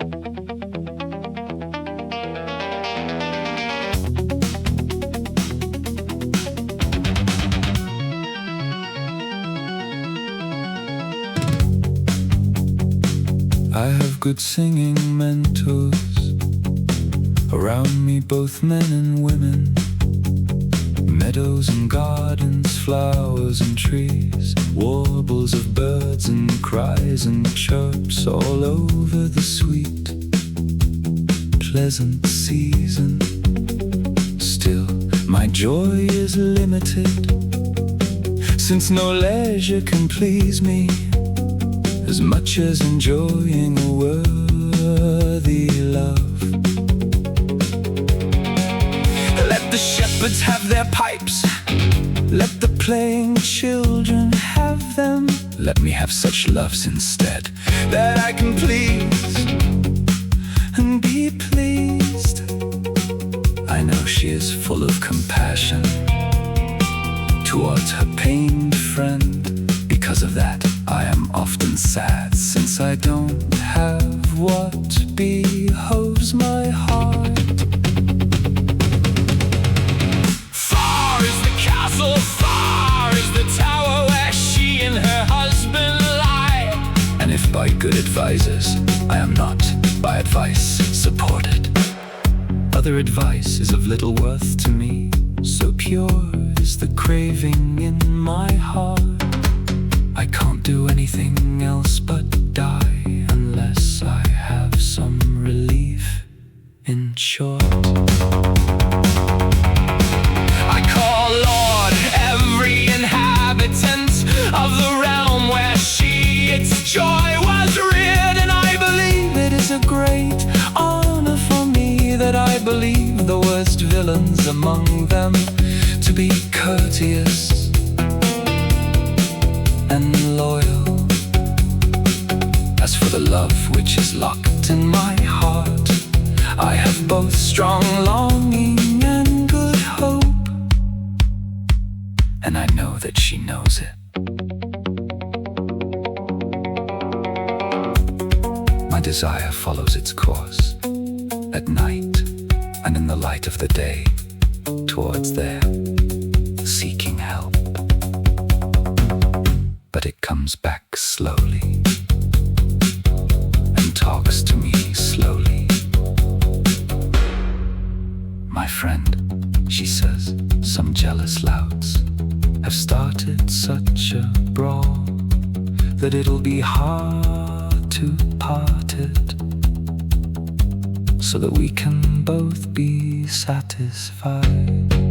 I have good singing mentors around me, both men and women. Meadows and gardens, flowers and trees, warbles of birds and cries and chirps all over the sweet, pleasant season. Still, my joy is limited, since no leisure can please me as much as enjoying a worthy love. Let the shepherds have their pipes, let the playing children have them. Let me have such loves instead, that I can please and be pleased. I know she is full of compassion towards her pained friend. Because of that, I am often sad, since I don't have what behoves my heart. Far is the castle, far is the tower where she and her husband lie. And if by good advisors, I am not by advice supported. Other advice is of little worth to me, so pure is the craving in my heart. I can't do anything else but die unless I have some relief. In short, I call Lord every inhabitant of the realm where she, its joy, was reared. And I believe it is a great honor for me that I believe the worst villains among them to be courteous and loyal. As for the love which is locked in my heart, I have both strong longing and good hope, and I know that she knows it. My desire follows its course at night and in the light of the day, towards there, seeking help. But it comes back slowly and talks to me slowly. My friend, she says, some jealous louts have started such a brawl that it'll be hard to part it, so that we can both be satisfied.